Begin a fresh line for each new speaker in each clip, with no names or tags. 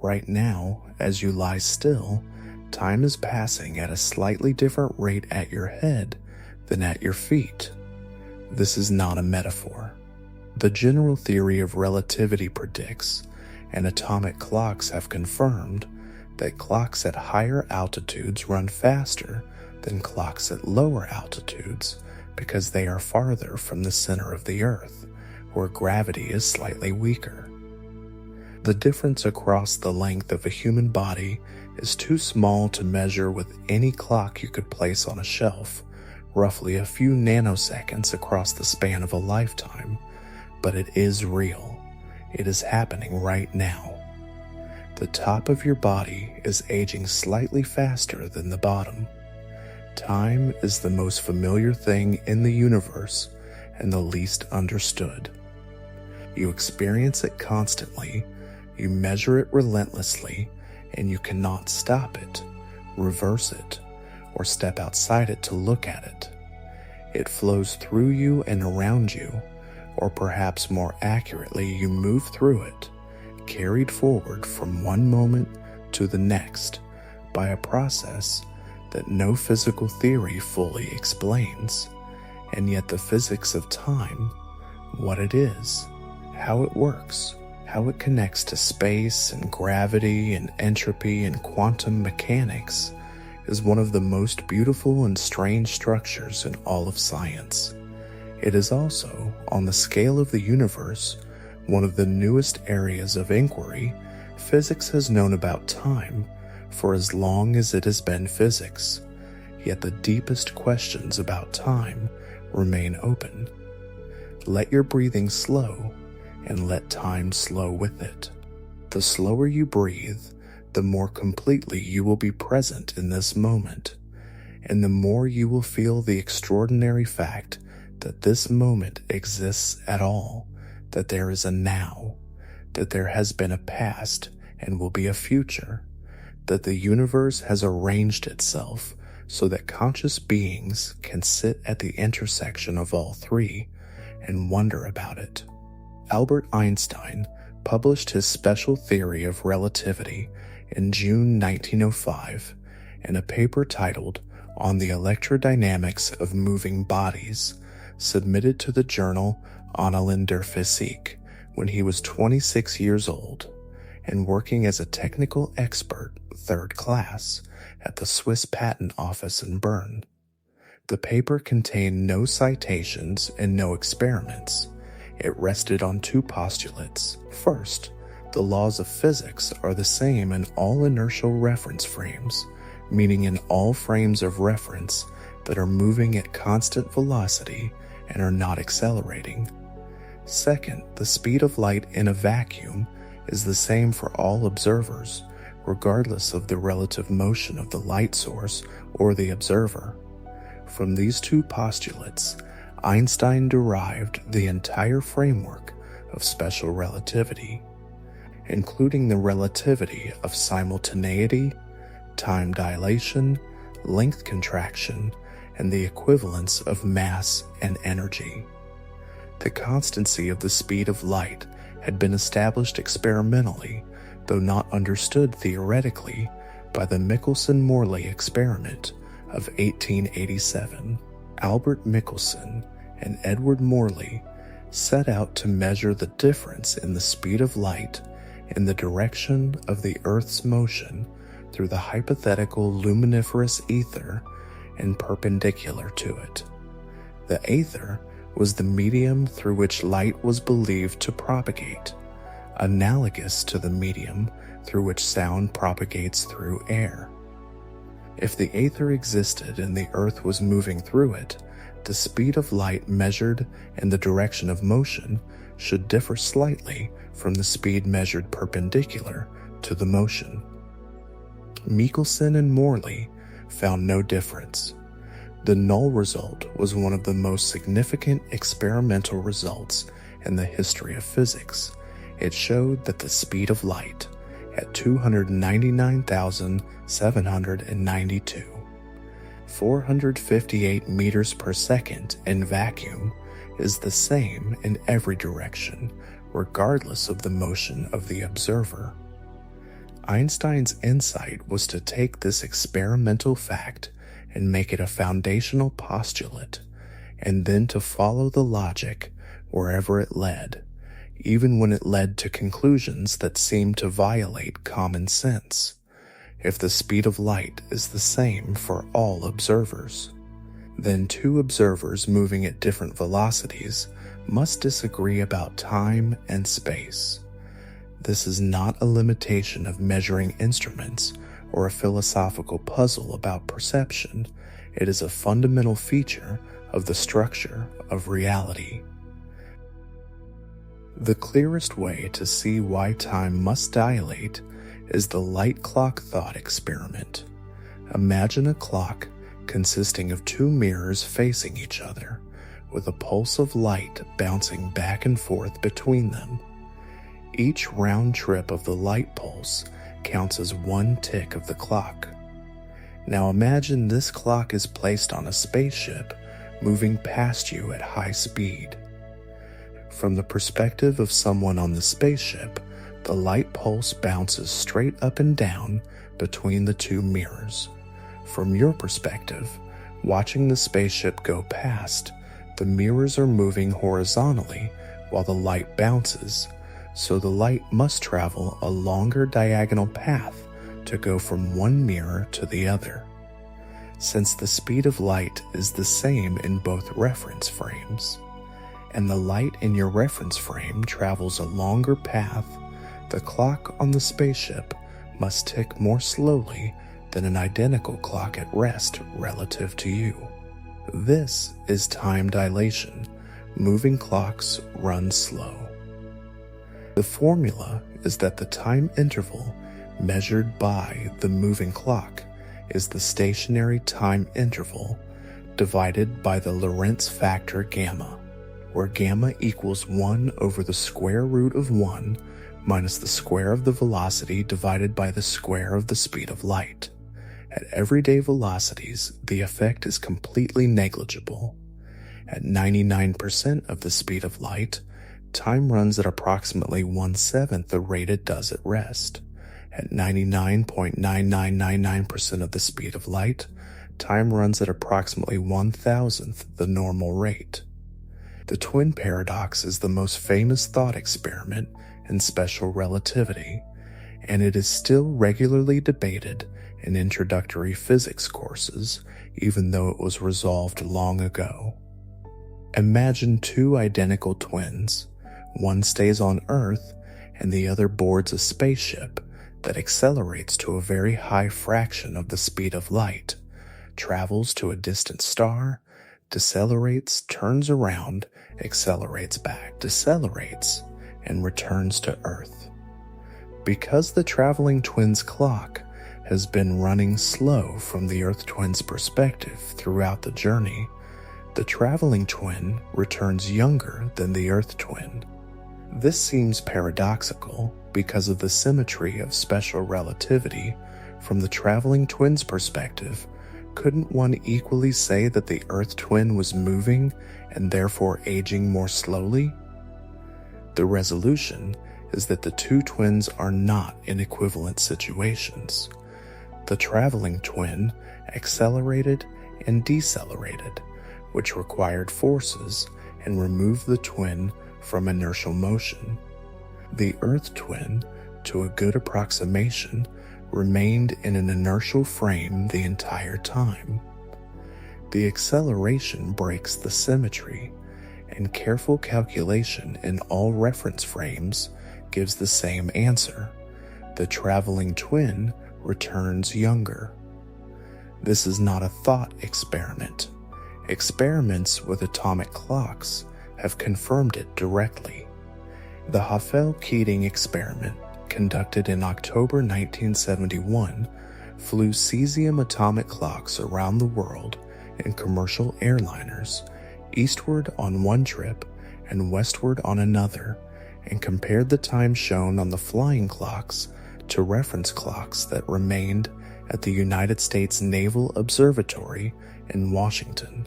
Right now, as you lie still, time is passing at a slightly different rate at your head than at your feet. This is not a metaphor. The general theory of relativity predicts, and atomic clocks have confirmed, that clocks at higher altitudes run faster than clocks at lower altitudes because they are farther from the center of the Earth, where gravity is slightly weaker. The difference across the length of a human body is too small to measure with any clock you could place on a shelf, roughly a few nanoseconds across the span of a lifetime, but it is real. It is happening right now. The top of your body is aging slightly faster than the bottom. Time is the most familiar thing in the universe and the least understood. You experience it constantly, you measure it relentlessly, and you cannot stop it, reverse it, or step outside it to look at it. It flows through you and around you, or perhaps more accurately, you move through it, carried forward from one moment to the next by a process that no physical theory fully explains, and yet the physics of time, what it is, how it works, how it connects to space and gravity and entropy and quantum mechanics, is one of the most beautiful and strange structures in all of science. It is also, on the scale of the universe, one of the newest areas of inquiry. Physics has known about time for as long as it has been physics, yet the deepest questions about time remain open. Let your breathing slow, and let time slow with it. The slower you breathe, the more completely you will be present in this moment, and the more you will feel the extraordinary fact that this moment exists at all, that there is a now, that there has been a past and will be a future, that the universe has arranged itself so that conscious beings can sit at the intersection of all three and wonder about it. Albert Einstein published his special theory of relativity in June 1905 in a paper titled On the Electrodynamics of Moving Bodies, submitted to the journal Annalen der Physik when he was 26 years old and working as a technical expert, third class, at the Swiss Patent Office in Bern. The paper contained no citations and no experiments. It rested on two postulates. First, the laws of physics are the same in all inertial reference frames, meaning in all frames of reference that are moving at constant velocity and are not accelerating. Second, the speed of light in a vacuum is the same for all observers, regardless of the relative motion of the light source or the observer. From these two postulates, Einstein derived the entire framework of special relativity, including the relativity of simultaneity, time dilation, length contraction, and the equivalence of mass and energy. The constancy of the speed of light had been established experimentally, though not understood theoretically, by the Michelson-Morley experiment of 1887. Albert Michelson and Edward Morley set out to measure the difference in the speed of light in the direction of the Earth's motion through the hypothetical luminiferous ether and perpendicular to it. The ether was the medium through which light was believed to propagate, analogous to the medium through which sound propagates through air. If the ether existed and the Earth was moving through it, the speed of light measured and the direction of motion should differ slightly from the speed measured perpendicular to the motion. Michelson and Morley found no difference. The null result was one of the most significant experimental results in the history of physics. It showed that the speed of light at 299,792, 458 meters per second in vacuum is the same in every direction, regardless of the motion of the observer. Einstein's insight was to take this experimental fact and make it a foundational postulate, and then to follow the logic wherever it led, even when it led to conclusions that seemed to violate common sense. If the speed of light is the same for all observers, then two observers moving at different velocities must disagree about time and space. This is not a limitation of measuring instruments or a philosophical puzzle about perception. It is a fundamental feature of the structure of reality. The clearest way to see why time must dilate is the light clock thought experiment. Imagine a clock consisting of two mirrors facing each other, with a pulse of light bouncing back and forth between them. Each round trip of the light pulse counts as one tick of the clock. Now imagine this clock is placed on a spaceship moving past you at high speed. From the perspective of someone on the spaceship, the light pulse bounces straight up and down between the two mirrors. From your perspective, watching the spaceship go past, the mirrors are moving horizontally while the light bounces, so the light must travel a longer diagonal path to go from one mirror to the other. Since the speed of light is the same in both reference frames, and the light in your reference frame travels a longer path, the clock on the spaceship must tick more slowly than an identical clock at rest relative to you. This is time dilation. Moving clocks run slow. The formula is that the time interval measured by the moving clock is the stationary time interval divided by the Lorentz factor gamma, where gamma equals 1 over the square root of 1 minus the square of the velocity divided by the square of the speed of light. At everyday velocities, the effect is completely negligible. At 99% of the speed of light, time runs at approximately 1/7 the rate it does at rest. At 99.9999% of the speed of light, time runs at approximately 1,000th the normal rate. The twin paradox is the most famous thought experiment in special relativity, and it is still regularly debated in introductory physics courses, even though it was resolved long ago. Imagine two identical twins. One stays on Earth, and the other boards a spaceship that accelerates to a very high fraction of the speed of light, travels to a distant star, decelerates, turns around, accelerates back, decelerates, and returns to Earth. Because the traveling twin's clock has been running slow from the Earth twin's perspective throughout the journey, the traveling twin returns younger than the Earth twin. This seems paradoxical because of the symmetry of special relativity. From the traveling twin's perspective, couldn't one equally say that the Earth twin was moving and therefore aging more slowly? The resolution is that the two twins are not in equivalent situations. The traveling twin accelerated and decelerated, which required forces and removed the twin from inertial motion. The Earth twin, to a good approximation, remained in an inertial frame the entire time. The acceleration breaks the symmetry, and careful calculation in all reference frames gives the same answer. The traveling twin returns younger. This is not a thought experiment. Experiments with atomic clocks have confirmed it directly. The Hafele-Keating experiment, conducted in October 1971, flew cesium atomic clocks around the world in commercial airliners, eastward on one trip and westward on another, and compared the time shown on the flying clocks to reference clocks that remained at the United States Naval Observatory in Washington.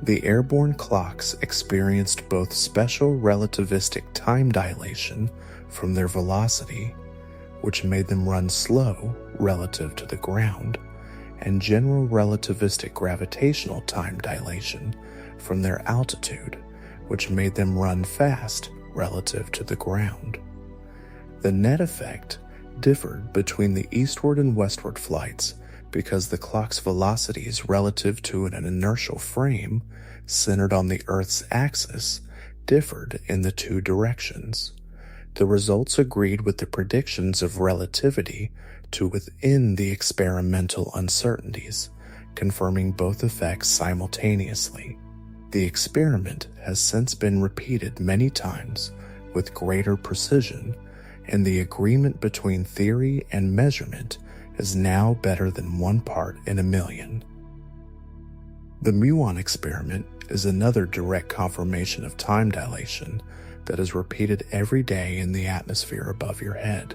The airborne clocks experienced both special relativistic time dilation from their velocity, which made them run slow relative to the ground, and general relativistic gravitational time dilation from their altitude, which made them run fast relative to the ground. The net effect differed between the eastward and westward flights because the clock's velocities relative to an inertial frame centered on the Earth's axis differed in the two directions. The results agreed with the predictions of relativity to within the experimental uncertainties, confirming both effects simultaneously. The experiment has since been repeated many times with greater precision, and the agreement between theory and measurement is now better than 1 part in a million. The muon experiment is another direct confirmation of time dilation that is repeated every day in the atmosphere above your head.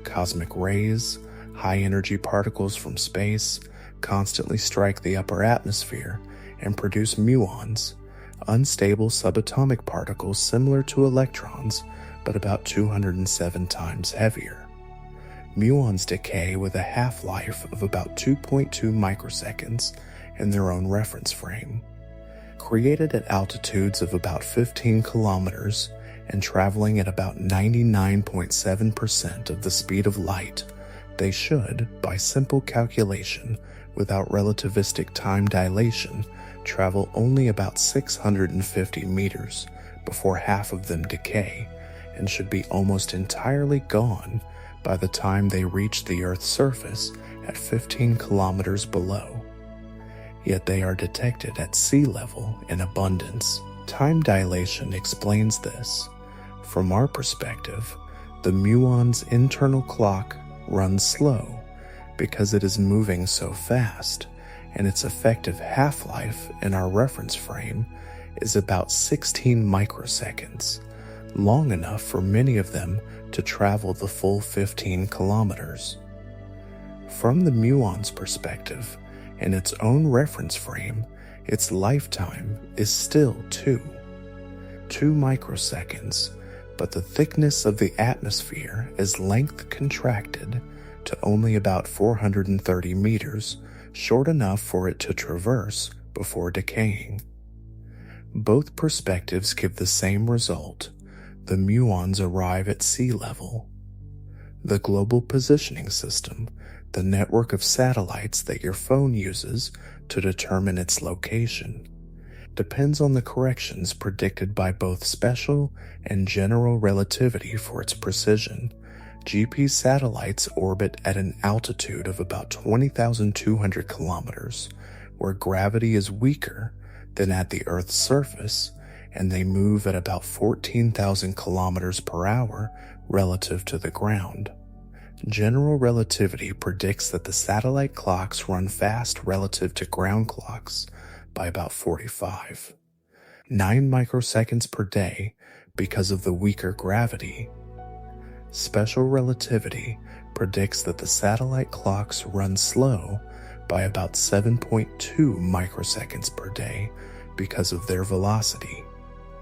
Cosmic rays, high-energy particles from space, constantly strike the upper atmosphere and produce muons, unstable subatomic particles similar to electrons but about 207 times heavier. Muons decay with a half-life of about 2.2 microseconds in their own reference frame. Created at altitudes of about 15 kilometers and traveling at about 99.7% of the speed of light, they should, by simple calculation, without relativistic time dilation, travel only about 650 meters before half of them decay, and should be almost entirely gone by the time they reach the Earth's surface at 15 kilometers below. Yet they are detected at sea level in abundance. Time dilation explains this. From our perspective, the muon's internal clock runs slow because it is moving so fast, and its effective half-life in our reference frame is about 16 microseconds, long enough for many of them to travel the full 15 kilometers. From the muon's perspective, in its own reference frame, its lifetime is still 2 microseconds, but the thickness of the atmosphere is length contracted to only about 430 meters, short enough for it to traverse before decaying. Both perspectives give the same result. The muons arrive at sea level. The global positioning system, the network of satellites that your phone uses to determine its location, depends on the corrections predicted by both special and general relativity for its precision. GP satellites orbit at an altitude of about 20,200 kilometers, where gravity is weaker than at the Earth's surface, and they move at about 14,000 kilometers per hour relative to the ground. General relativity predicts that the satellite clocks run fast relative to ground clocks by about 9 microseconds per day because of the weaker gravity. Special relativity predicts that the satellite clocks run slow by about 7.2 microseconds per day because of their velocity.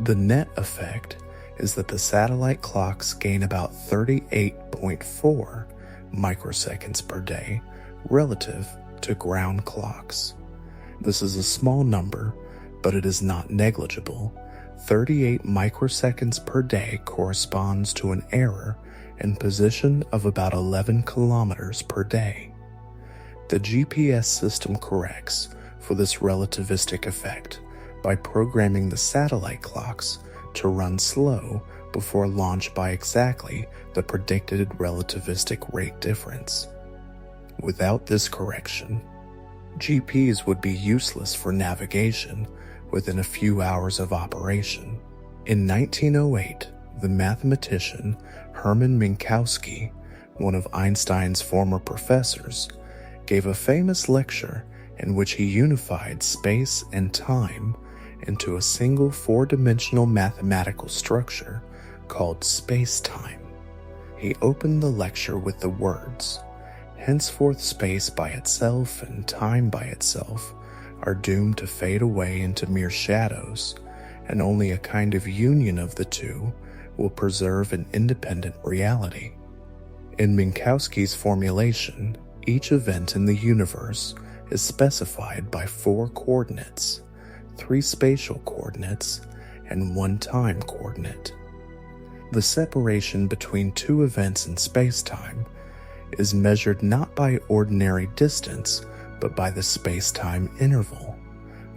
The net effect is that the satellite clocks gain about 38.4 microseconds per day relative to ground clocks. This is a small number, but it is not negligible. 38 microseconds per day corresponds to an error in position of about 11 kilometers per day. The GPS system corrects for this relativistic effect by programming the satellite clocks to run slow before launch by exactly the predicted relativistic rate difference. Without this correction, GPS would be useless for navigation within a few hours of operation. In 1908, the mathematician Hermann Minkowski, one of Einstein's former professors, gave a famous lecture in which he unified space and time into a single four-dimensional mathematical structure called spacetime. He opened the lecture with the words, "Henceforth space by itself and time by itself are doomed to fade away into mere shadows, and only a kind of union of the two will preserve an independent reality." In Minkowski's formulation, each event in the universe is specified by 4 coordinates, 3 spatial coordinates, and 1 time coordinate. The separation between 2 events in spacetime is measured not by ordinary distance, but by the spacetime interval,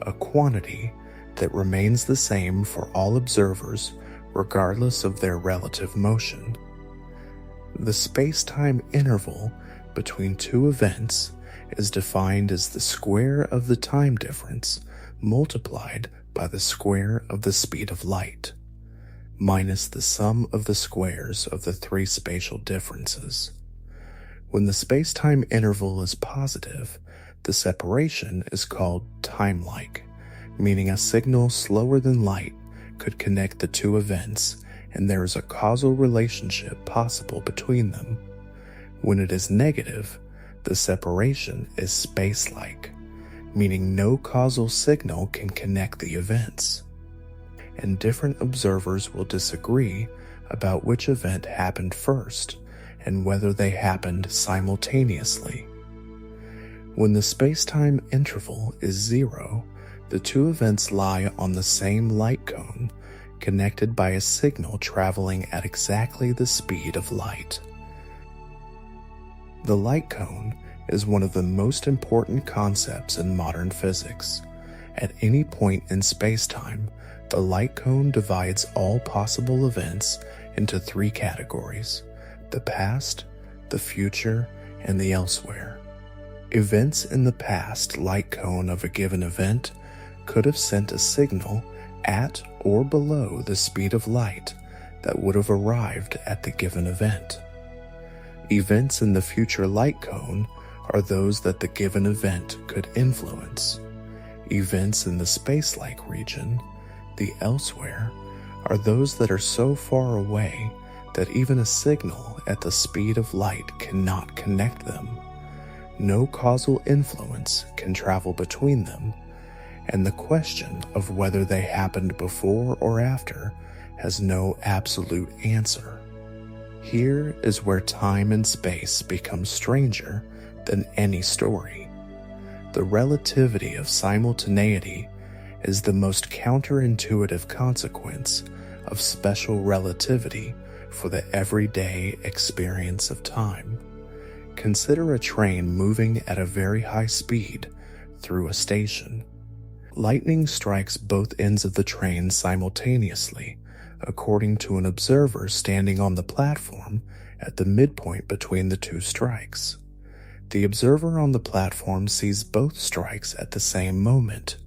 a quantity that remains the same for all observers regardless of their relative motion. The spacetime interval between 2 events is defined as the square of the time difference multiplied by the square of the speed of light, minus the sum of the squares of the 3 spatial differences. When the spacetime interval is positive, the separation is called time-like, meaning a signal slower than light could connect the 2 events and there is a causal relationship possible between them. When it is negative, the separation is space-like, meaning no causal signal can connect the events. And different observers will disagree about which event happened first and whether they happened simultaneously. When the spacetime interval is 0, the 2 events lie on the same light cone, connected by a signal traveling at exactly the speed of light. The light cone is one of the most important concepts in modern physics. At any point in spacetime, the light cone divides all possible events into 3 categories: the past, the future, and the elsewhere. Events in the past light cone of a given event could have sent a signal at or below the speed of light that would have arrived at the given event. Events in the future light cone are those that the given event could influence. Events in the space-like region, the elsewhere, are those that are so far away that even a signal at the speed of light cannot connect them. No causal influence can travel between them, and the question of whether they happened before or after has no absolute answer. Here is where time and space become stranger than any story. The relativity of simultaneity is the most counterintuitive consequence of special relativity for the everyday experience of time. Consider a train moving at a very high speed through a station. Lightning strikes both ends of the train simultaneously, according to an observer standing on the platform at the midpoint between the 2 strikes. The observer on the platform sees both strikes at the same moment,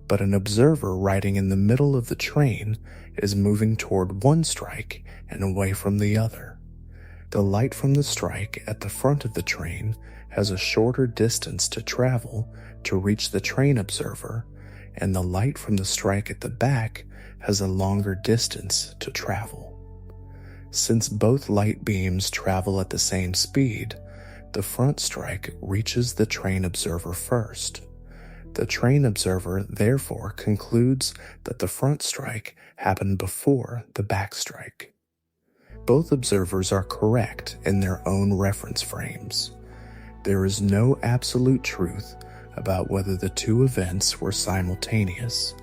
but an observer riding in the middle of the train is moving toward one strike and away from the other. The light from the strike at the front of the train has a shorter distance to travel to reach the train observer, and the light from the strike at the back has a longer distance to travel. Since both light beams travel at the same speed, the front strike reaches the train observer first. The train observer therefore concludes that the front strike happened before the back strike. Both observers are correct in their own reference frames. There is no absolute truth about whether the 2 events were simultaneous.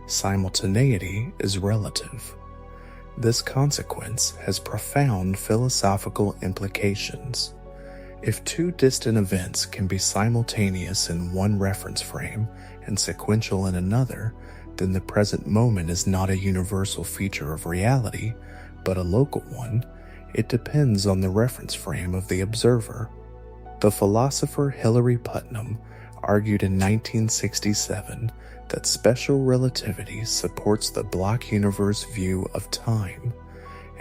Simultaneity is relative. This consequence has profound philosophical implications. If 2 distant events can be simultaneous in one reference frame and sequential in another, then the present moment is not a universal feature of reality, but a local one. It depends on the reference frame of the observer. The philosopher Hilary Putnam argued in 1967 that special relativity supports the block universe view of time,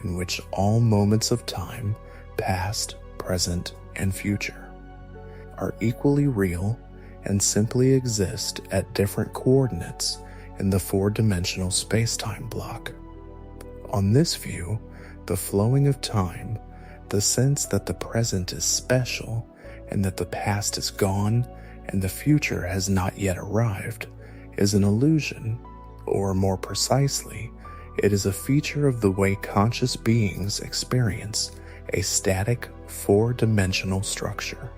in which all moments of time, past, present, and future, are equally real and simply exist at different coordinates in the 4-dimensional spacetime block. On this view, the flowing of time, the sense that the present is special and that the past is gone and the future has not yet arrived, is an illusion, or more precisely, it is a feature of the way conscious beings experience a static, four-dimensional structure,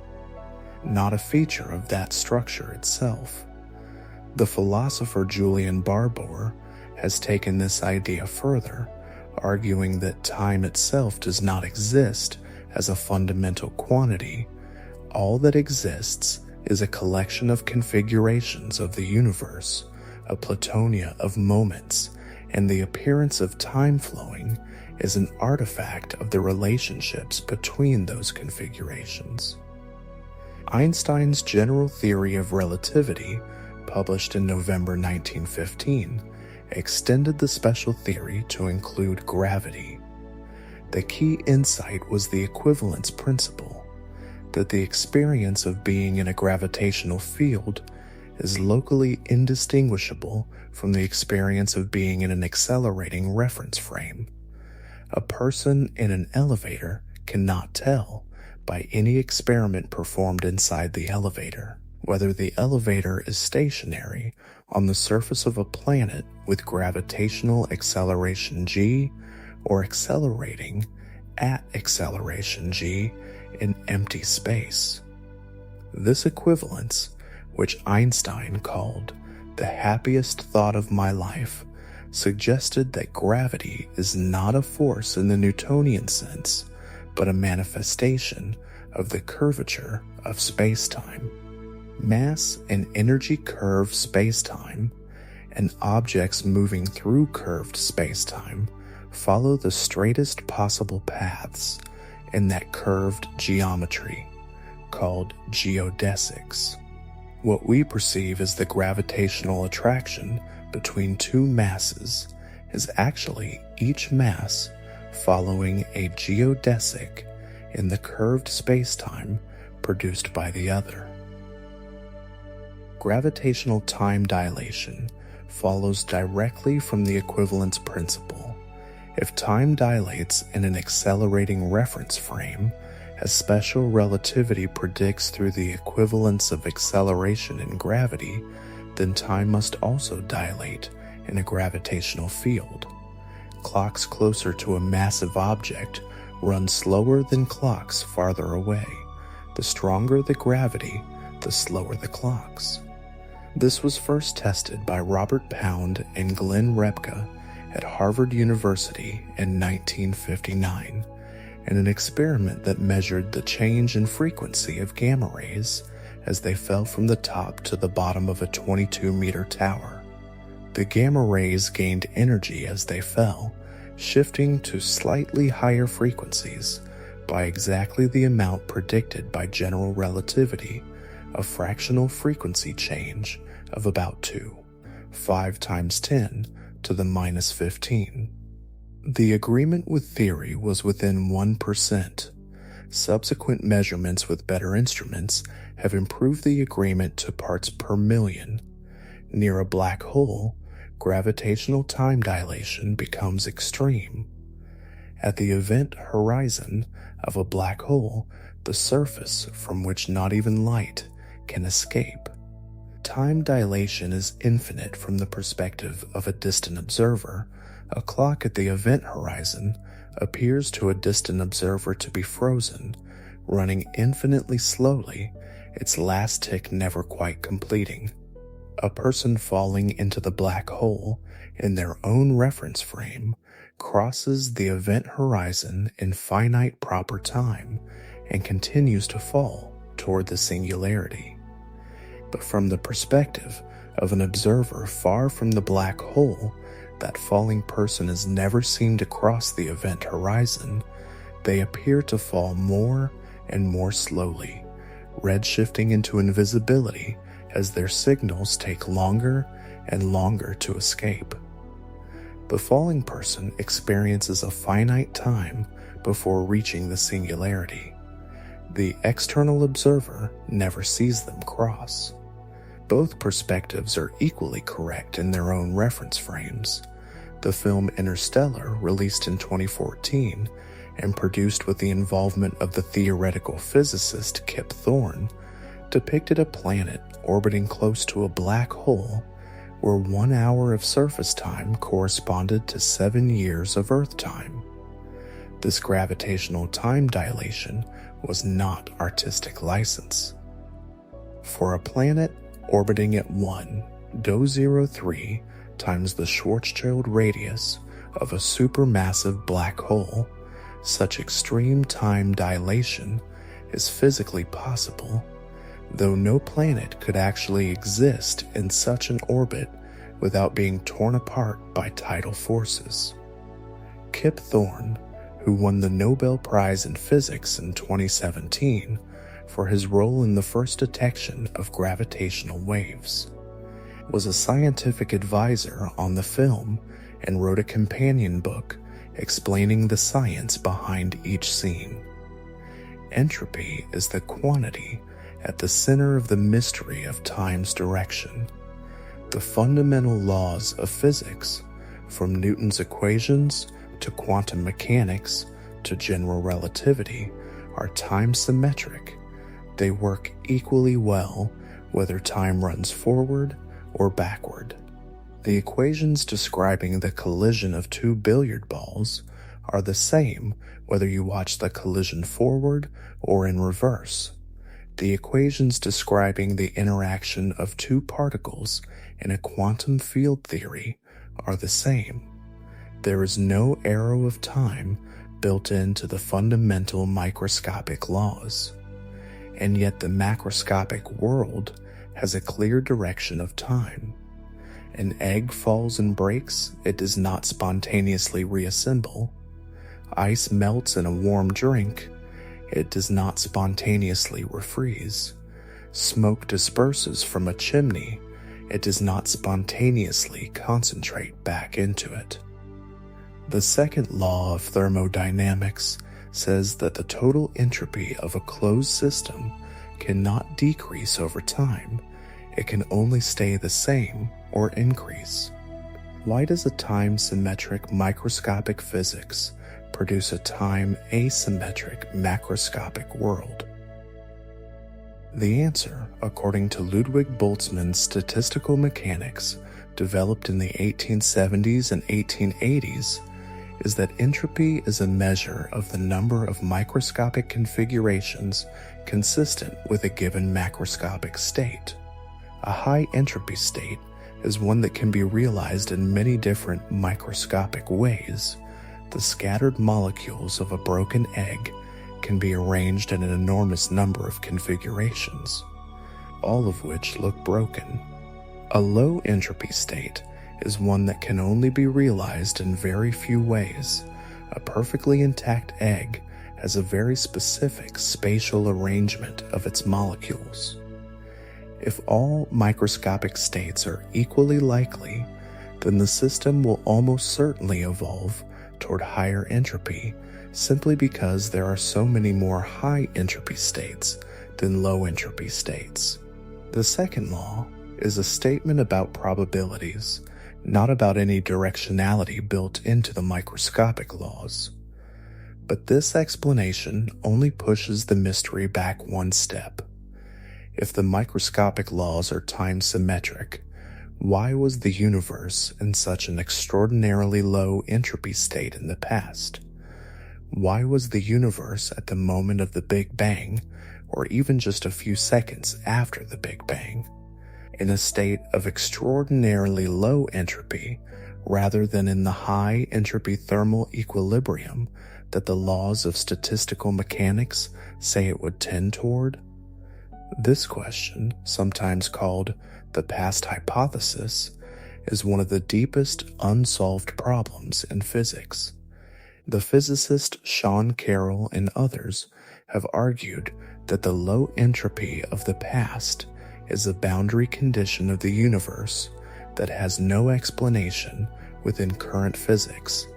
not a feature of that structure itself. The philosopher Julian Barbour has taken this idea further, arguing that time itself does not exist as a fundamental quantity. All that exists is a collection of configurations of the universe, a platonia of moments, and the appearance of time flowing is an artifact of the relationships between those configurations. Einstein's general theory of relativity, published in November 1915, extended the special theory to include gravity. The key insight was the equivalence principle, that the experience of being in a gravitational field is locally indistinguishable from the experience of being in an accelerating reference frame. A person in an elevator cannot tell, by any experiment performed inside the elevator, whether the elevator is stationary on the surface of a planet with gravitational acceleration g or accelerating at acceleration g in empty space. This equivalence, which Einstein called the happiest thought of my life, suggested that gravity is not a force in the Newtonian sense, but a manifestation of the curvature of spacetime. Mass and energy curve spacetime, and objects moving through curved spacetime follow the straightest possible paths in that curved geometry called geodesics. What we perceive as the gravitational attraction between two masses is actually each mass following a geodesic in the curved spacetime produced by the other. Gravitational time dilation follows directly from the equivalence principle. If time dilates in an accelerating reference frame, as special relativity predicts through the equivalence of acceleration in gravity, then time must also dilate in a gravitational field. Clocks closer to a massive object run slower than clocks farther away. The stronger the gravity, the slower the clocks. This was first tested by Robert Pound and Glenn Repka at Harvard University in 1959 in an experiment that measured the change in frequency of gamma rays as they fell from the top to the bottom of a 22-meter tower. The gamma rays gained energy as they fell, shifting to slightly higher frequencies by exactly the amount predicted by general relativity, a fractional frequency change of about 5 times 10 to the minus 15. The agreement with theory was within 1%. Subsequent measurements with better instruments have improved the agreement to parts per million. Near a black hole, gravitational time dilation becomes extreme. At the event horizon of a black hole, the surface from which not even light can escape. Time dilation is infinite from the perspective of a distant observer. A clock at the event horizon appears to a distant observer to be frozen, running infinitely slowly, its last tick never quite completing. A person falling into the black hole in their own reference frame crosses the event horizon in finite proper time and continues to fall toward the singularity. But from the perspective of an observer far from the black hole, that falling person is never seen to cross the event horizon. They appear to fall more and more slowly, redshifting into invisibility as their signals take longer and longer to escape. The falling person experiences a finite time before reaching the singularity. The external observer never sees them cross. Both perspectives are equally correct in their own reference frames. The film Interstellar, released in 2014 and produced with the involvement of the theoretical physicist Kip Thorne, depicted a planet orbiting close to a black hole where 1 hour of surface time corresponded to 7 years of Earth time. This gravitational time dilation was not artistic license. For a planet orbiting at 1.003 times the Schwarzschild radius of a supermassive black hole, such extreme time dilation is physically possible, though no planet could actually exist in such an orbit without being torn apart by tidal forces. Kip Thorne, who won the Nobel Prize in Physics in 2017 for his role in the first detection of gravitational waves, was a scientific advisor on the film and wrote a companion book explaining the science behind each scene. Entropy is the quantity at the center of the mystery of time's direction. The fundamental laws of physics, from Newton's equations to quantum mechanics to general relativity, are time-symmetric. They work equally well whether time runs forward or backward. The equations describing the collision of two billiard balls are the same whether you watch the collision forward or in reverse. The equations describing the interaction of two particles in a quantum field theory are the same. There is no arrow of time built into the fundamental microscopic laws, and yet the macroscopic world has a clear direction of time. An egg falls and breaks, it does not spontaneously reassemble. Ice melts in a warm drink, it does not spontaneously refreeze. Smoke disperses from a chimney, it does not spontaneously concentrate back into it. The second law of thermodynamics says that the total entropy of a closed system cannot decrease over time, it can only stay the same or increase. Why does a time-symmetric microscopic physics produce a time-asymmetric macroscopic world? The answer, according to Ludwig Boltzmann's statistical mechanics developed in the 1870s and 1880s, is that entropy is a measure of the number of microscopic configurations consistent with a given macroscopic state. A high entropy state is one that can be realized in many different microscopic ways. The scattered molecules of a broken egg can be arranged in an enormous number of configurations, all of which look broken. A low entropy state is one that can only be realized in very few ways. A perfectly intact egg has a very specific spatial arrangement of its molecules. If all microscopic states are equally likely, then the system will almost certainly evolve toward higher entropy simply because there are so many more high entropy states than low entropy states. The second law is a statement about probabilities, not about any directionality built into the microscopic laws. But this explanation only pushes the mystery back one step. If the microscopic laws are time-symmetric, why was the universe in such an extraordinarily low entropy state in the past? Why was the universe at the moment of the Big Bang, or even just a few seconds after the Big Bang, in a state of extraordinarily low entropy rather than in the high entropy thermal equilibrium that the laws of statistical mechanics say it would tend toward? This question, sometimes called the past hypothesis, is one of the deepest unsolved problems in physics. The physicist Sean Carroll and others have argued that the low entropy of the past is a boundary condition of the universe that has no explanation within current physics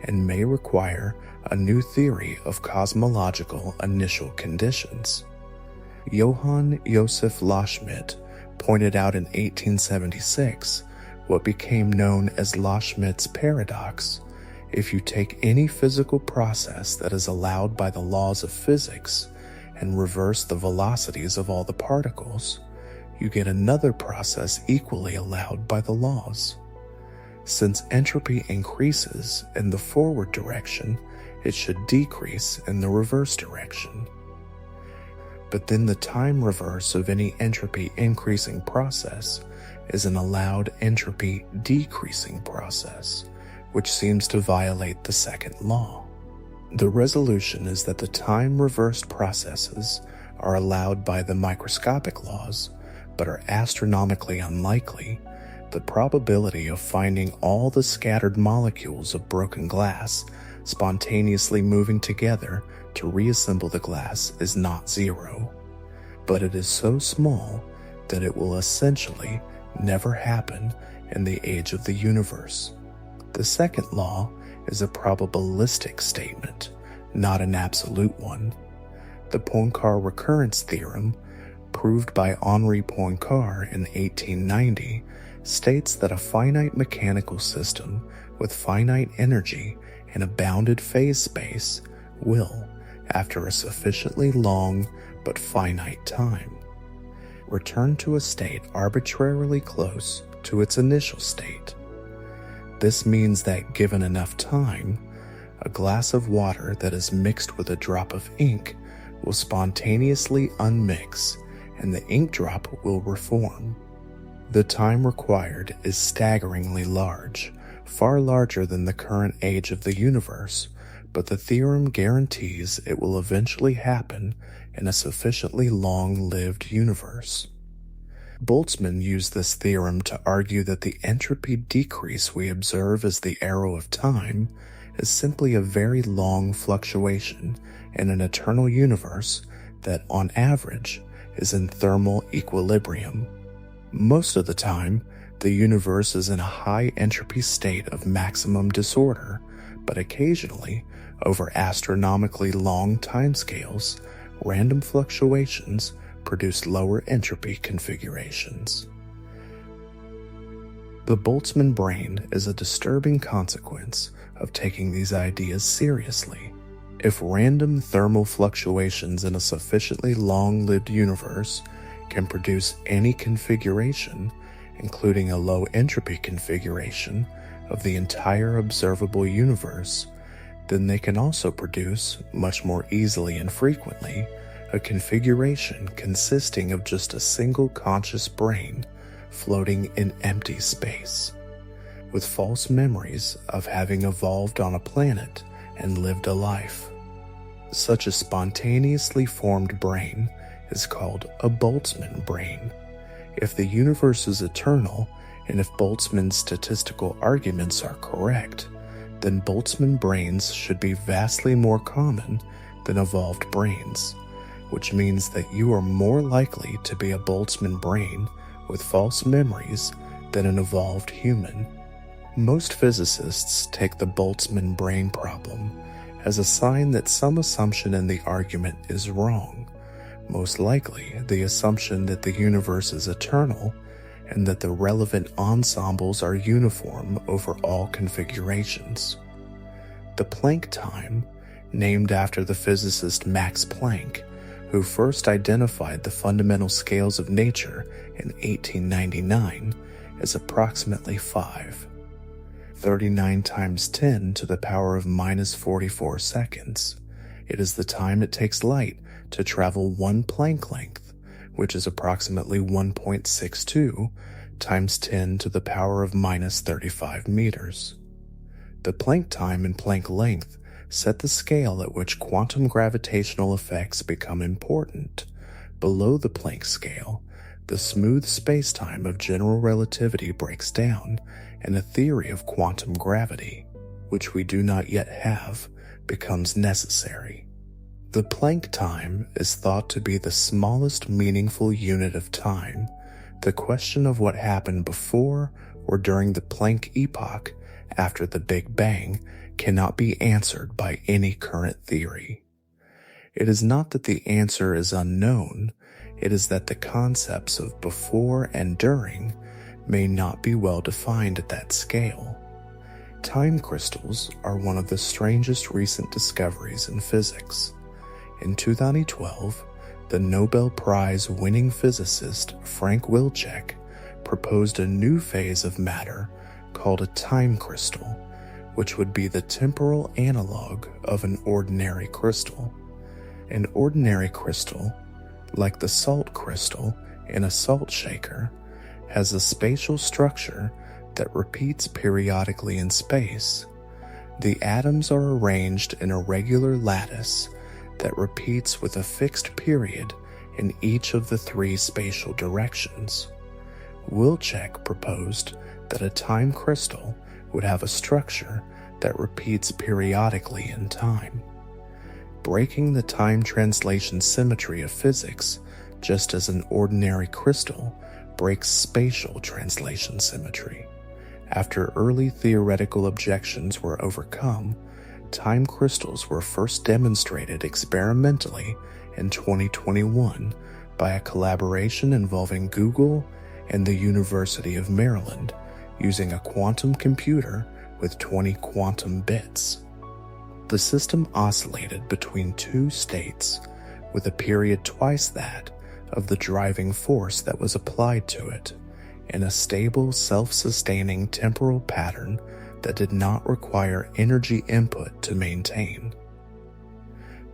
and may require a new theory of cosmological initial conditions. Johann Joseph Loschmidt pointed out in 1876 what became known as Loschmidt's paradox. If you take any physical process that is allowed by the laws of physics and reverse the velocities of all the particles, you get another process equally allowed by the laws. Since entropy increases in the forward direction, it should decrease in the reverse direction. But then the time reverse of any entropy increasing process is an allowed entropy decreasing process, which seems to violate the second law. The resolution is that the time reversed processes are allowed by the microscopic laws, but are astronomically unlikely. The probability of finding all the scattered molecules of broken glass spontaneously moving together to reassemble the glass is not zero, but it is so small that it will essentially never happen in the age of the universe. The second law is a probabilistic statement, not an absolute one. The Poincaré recurrence theorem, proved by Henri Poincaré in 1890, states that a finite mechanical system with finite energy and a bounded phase space will, after a sufficiently long but finite time, return to a state arbitrarily close to its initial state. This means that given enough time, a glass of water that is mixed with a drop of ink will spontaneously unmix and the ink drop will reform. The time required is staggeringly large, far larger than the current age of the universe, but the theorem guarantees it will eventually happen in a sufficiently long-lived universe. Boltzmann used this theorem to argue that the entropy decrease we observe as the arrow of time is simply a very long fluctuation in an eternal universe that, on average, is in thermal equilibrium. Most of the time, the universe is in a high entropy state of maximum disorder, but occasionally, over astronomically long timescales, random fluctuations produce lower entropy configurations. The Boltzmann brain is a disturbing consequence of taking these ideas seriously. If random thermal fluctuations in a sufficiently long-lived universe can produce any configuration, including a low entropy configuration of the entire observable universe, then they can also produce, much more easily and frequently, a configuration consisting of just a single conscious brain floating in empty space, with false memories of having evolved on a planet and lived a life. Such a spontaneously formed brain is called a Boltzmann brain. If the universe is eternal, and if Boltzmann's statistical arguments are correct, then Boltzmann brains should be vastly more common than evolved brains, which means that you are more likely to be a Boltzmann brain with false memories than an evolved human. Most physicists take the Boltzmann brain problem as a sign that some assumption in the argument is wrong, most likely the assumption that the universe is eternal and that the relevant ensembles are uniform over all configurations. The Planck time, named after the physicist Max Planck, who first identified the fundamental scales of nature in 1899, is approximately 5. 39 times 10 to the power of minus 44 seconds. It is the time it takes light to travel one Planck length, which is approximately 1.62 times 10 to the power of minus 35 meters. The Planck time and Planck length set the scale at which quantum gravitational effects become important. Below the Planck scale, the smooth spacetime of general relativity breaks down, and a theory of quantum gravity, which we do not yet have, becomes necessary. The Planck time is thought to be the smallest meaningful unit of time. The question of what happened before or during the Planck epoch after the Big Bang cannot be answered by any current theory. It is not that the answer is unknown, it is that the concepts of before and during may not be well defined at that scale. Time crystals are one of the strangest recent discoveries in physics. In 2012, the Nobel Prize-winning physicist Frank Wilczek proposed a new phase of matter called a time crystal, which would be the temporal analog of an ordinary crystal. An ordinary crystal, like the salt crystal in a salt shaker, has a spatial structure that repeats periodically in space. The atoms are arranged in a regular lattice that repeats with a fixed period in each of the three spatial directions. Wilczek proposed that a time crystal would have a structure that repeats periodically in time, breaking the time translation symmetry of physics, just as an ordinary crystal breaks spatial translation symmetry. After early theoretical objections were overcome, time crystals were first demonstrated experimentally in 2021 by a collaboration involving Google and the University of Maryland, using a quantum computer with 20 quantum bits. The system oscillated between two states, with a period twice that of the driving force that was applied to it, in a stable, self-sustaining temporal pattern that did not require energy input to maintain.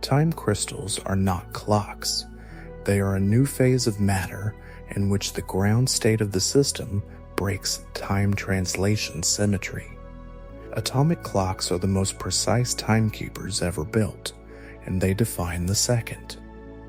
Time crystals are not clocks. They are a new phase of matter in which the ground state of the system breaks time translation symmetry. Atomic clocks are the most precise timekeepers ever built, and they define the second.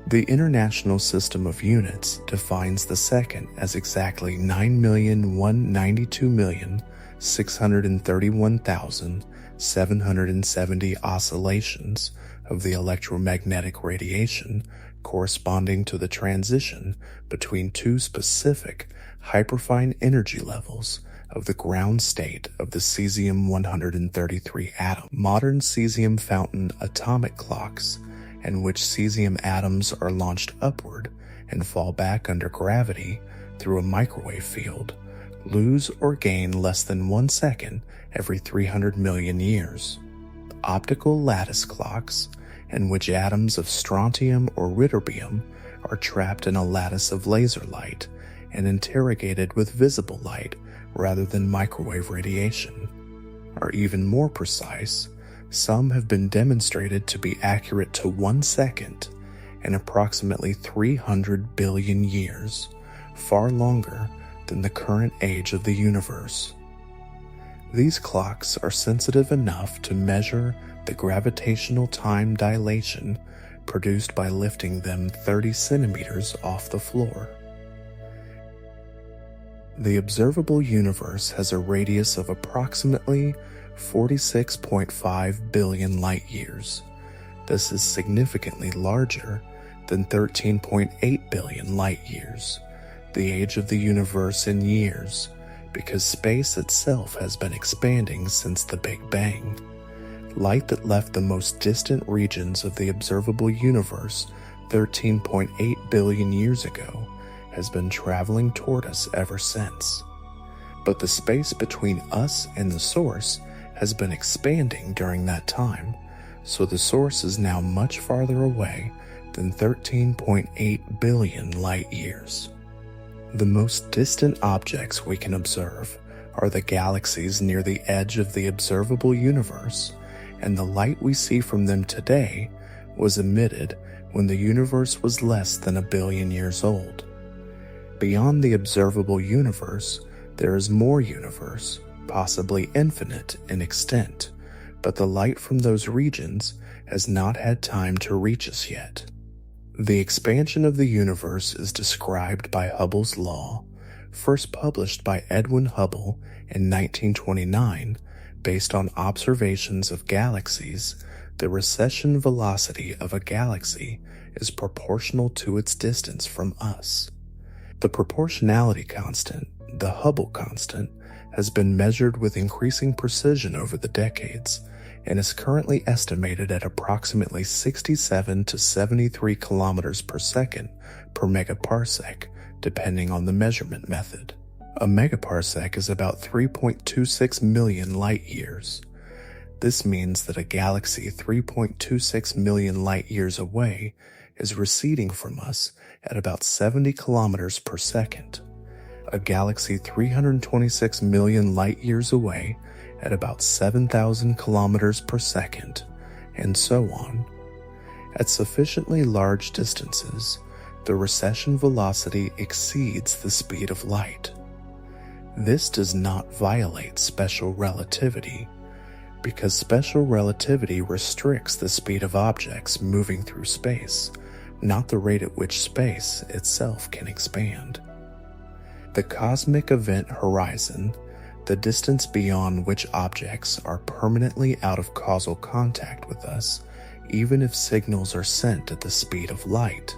The International System of Units defines the second as exactly 9,192,631,770 oscillations of the electromagnetic radiation corresponding to the transition between two specific hyperfine energy levels of the ground state of the cesium-133 atom. Modern cesium fountain atomic clocks, in which cesium atoms are launched upward and fall back under gravity through a microwave field, lose or gain less than 1 second every 300 million years. Optical lattice clocks, in which atoms of strontium or ytterbium are trapped in a lattice of laser light and interrogated with visible light rather than microwave radiation, are even more precise. Some have been demonstrated to be accurate to 1 second in approximately 300 billion years, far longer than the current age of the universe. These clocks are sensitive enough to measure the gravitational time dilation produced by lifting them 30 centimeters off the floor. The observable universe has a radius of approximately 46.5 billion light-years. This is significantly larger than 13.8 billion light-years, the age of the universe in years, because space itself has been expanding since the Big Bang. Light that left the most distant regions of the observable universe 13.8 billion years ago has been traveling toward us ever since. But the space between us and the source has been expanding during that time, so the source is now much farther away than 13.8 billion light-years. The most distant objects we can observe are the galaxies near the edge of the observable universe, and the light we see from them today was emitted when the universe was less than 1 billion years old. Beyond the observable universe, there is more universe, possibly infinite in extent, but the light from those regions has not had time to reach us yet. The expansion of the universe is described by Hubble's law, first published by Edwin Hubble in 1929, based on observations of galaxies. The recession velocity of a galaxy is proportional to its distance from us. The proportionality constant, the Hubble constant, has been measured with increasing precision over the decades and is currently estimated at approximately 67 to 73 kilometers per second per megaparsec, depending on the measurement method. A megaparsec is about 3.26 million light-years. This means that a galaxy 3.26 million light-years away is receding from us at about 70 kilometers per second. A galaxy 326 million light-years away at about 7,000 kilometers per second, and so on. At sufficiently large distances, the recession velocity exceeds the speed of light. This does not violate special relativity, because special relativity restricts the speed of objects moving through space, not the rate at which space itself can expand. The cosmic event horizon, the distance beyond which objects are permanently out of causal contact with us, even if signals are sent at the speed of light,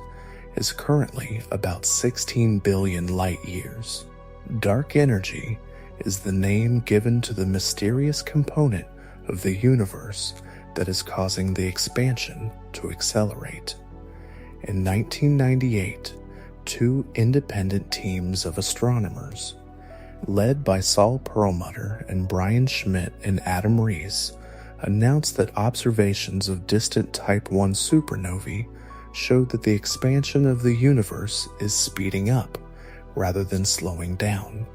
is currently about 16 billion light years. Dark energy is the name given to the mysterious component of the universe that is causing the expansion to accelerate. In 1998, two independent teams of astronomers, led by Saul Perlmutter and Brian Schmidt and Adam Rees, announced that observations of distant Type 1 supernovae showed that the expansion of the universe is speeding up rather than slowing down.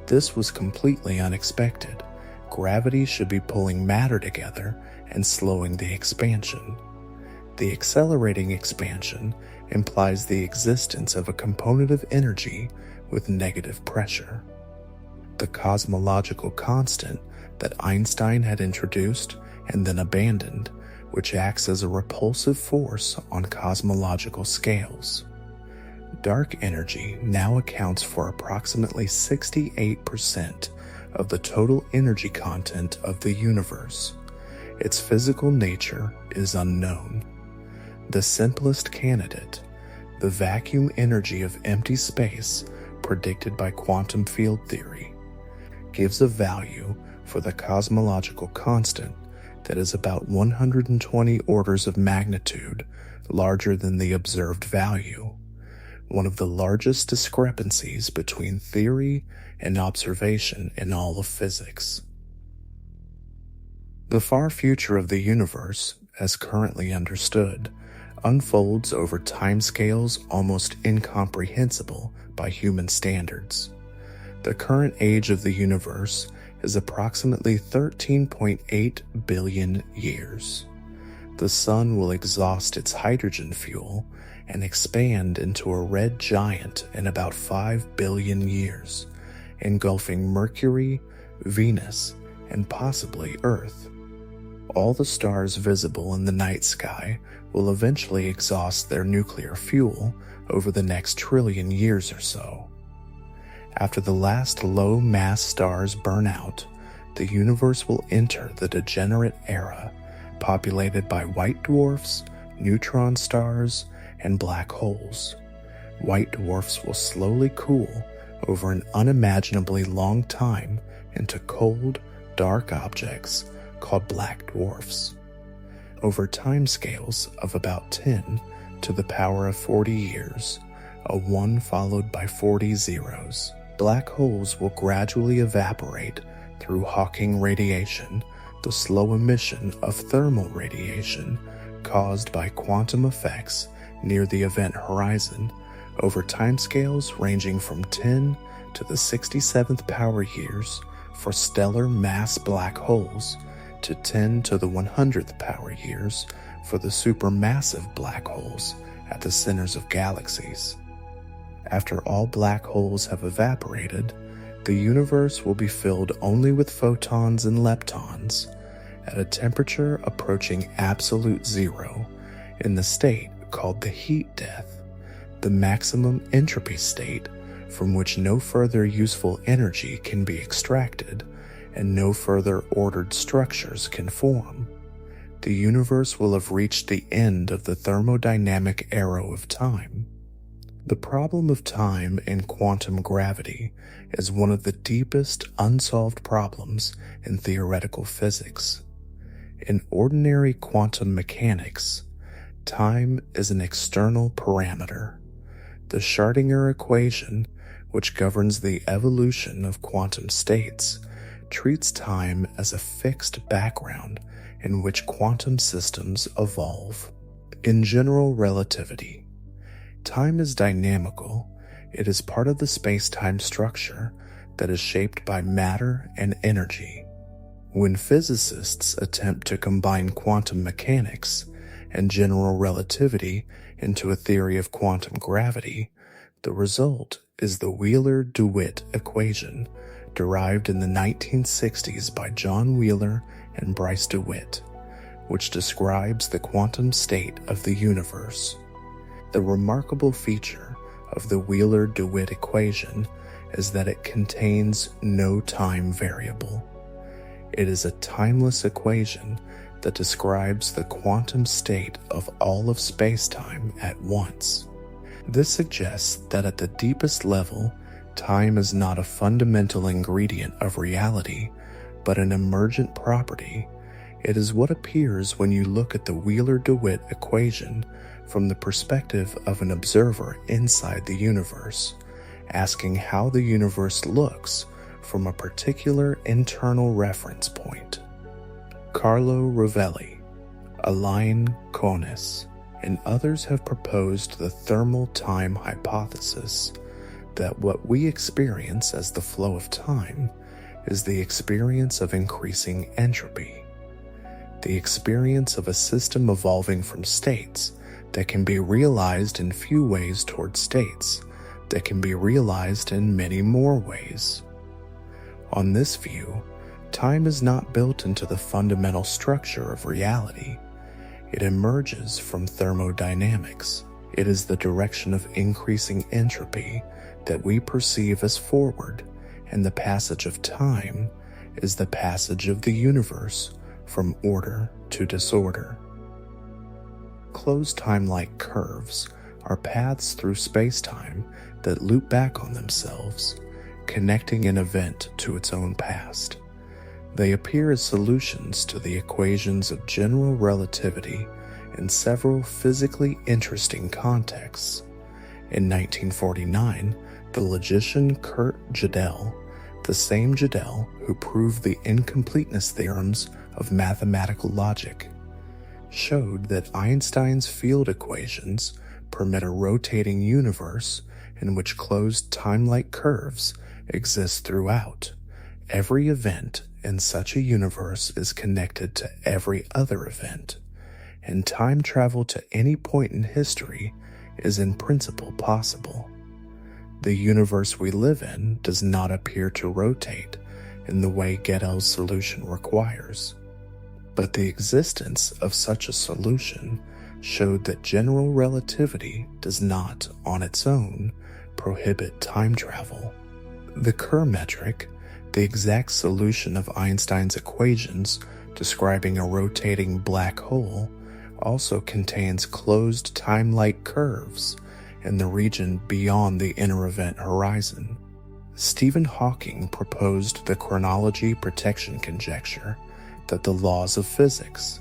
This was completely unexpected. Gravity should be pulling matter together and slowing the expansion. The accelerating expansion implies the existence of a component of energy with negative pressure. The cosmological constant that Einstein had introduced and then abandoned, which acts as a repulsive force on cosmological scales. Dark energy now accounts for approximately 68% of the total energy content of the universe. Its physical nature is unknown. The simplest candidate, the vacuum energy of empty space predicted by quantum field theory, gives a value for the cosmological constant that is about 120 orders of magnitude larger than the observed value, one of the largest discrepancies between theory and observation in all of physics. The far future of the universe, as currently understood, unfolds over timescales almost incomprehensible by human standards. The current age of the universe is approximately 13.8 billion years. The sun will exhaust its hydrogen fuel and expand into a red giant in about 5 billion years, engulfing Mercury, Venus, and possibly Earth. All the stars visible in the night sky will eventually exhaust their nuclear fuel over the next trillion years or so. After the last low-mass stars burn out, the universe will enter the degenerate era, populated by white dwarfs, neutron stars, and black holes. White dwarfs will slowly cool over an unimaginably long time into cold, dark objects called black dwarfs. Over timescales of about 10 to the power of 40 years, a 1 followed by 40 zeros, black holes will gradually evaporate through Hawking radiation, the slow emission of thermal radiation caused by quantum effects near the event horizon, over timescales ranging from 10 to the 67th power years for stellar mass black holes, to 10 to the 100th power years for the supermassive black holes at the centers of galaxies. After all black holes have evaporated, the universe will be filled only with photons and leptons at a temperature approaching absolute zero, in the state called the heat death, the maximum entropy state from which no further useful energy can be extracted and no further ordered structures can form. The universe will have reached the end of the thermodynamic arrow of time. The problem of time in quantum gravity is one of the deepest unsolved problems in theoretical physics. In ordinary quantum mechanics, time is an external parameter. The Schrödinger equation, which governs the evolution of quantum states, treats time as a fixed background in which quantum systems evolve. In general relativity, time is dynamical. It is part of the spacetime structure that is shaped by matter and energy. When physicists attempt to combine quantum mechanics and general relativity into a theory of quantum gravity, the result is the Wheeler-DeWitt equation, derived in the 1960s by John Wheeler and Bryce DeWitt, which describes the quantum state of the universe. The remarkable feature of the Wheeler-DeWitt equation is that it contains no time variable. It is a timeless equation that describes the quantum state of all of spacetime at once. This suggests that at the deepest level, time is not a fundamental ingredient of reality, but an emergent property. It is what appears when you look at the Wheeler-DeWitt equation from the perspective of an observer inside the universe, asking how the universe looks from a particular internal reference point. Carlo Rovelli, Alain Connes, and others have proposed the thermal time hypothesis that what we experience as the flow of time is the experience of increasing entropy, the experience of a system evolving from states that can be realized in few ways toward states that can be realized in many more ways. On this view, time is not built into the fundamental structure of reality. It emerges from thermodynamics. It is the direction of increasing entropy that we perceive as forward, and the passage of time is the passage of the universe from order to disorder. Closed time-like curves are paths through spacetime that loop back on themselves, connecting an event to its own past. They appear as solutions to the equations of general relativity in several physically interesting contexts. In 1949, the logician Kurt Gödel, the same Gödel who proved the incompleteness theorems of mathematical logic, showed that Einstein's field equations permit a rotating universe in which closed time-like curves exist throughout. Every event in such a universe is connected to every other event, and time travel to any point in history is in principle possible. The universe we live in does not appear to rotate in the way Gödel's solution requires, but the existence of such a solution showed that general relativity does not, on its own, prohibit time travel. The Kerr metric, the exact solution of Einstein's equations describing a rotating black hole, also contains closed time-like curves in the region beyond the inner event horizon. Stephen Hawking proposed the chronology protection conjecture that the laws of physics,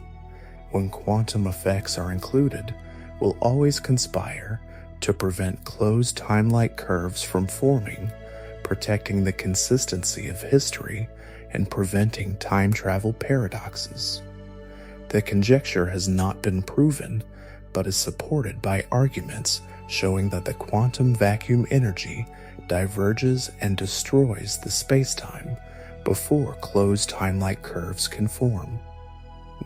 when quantum effects are included, will always conspire to prevent closed time-like curves from forming, protecting the consistency of history and preventing time travel paradoxes. The conjecture has not been proven, but is supported by arguments showing that the quantum vacuum energy diverges and destroys the spacetime before closed time-like curves can form.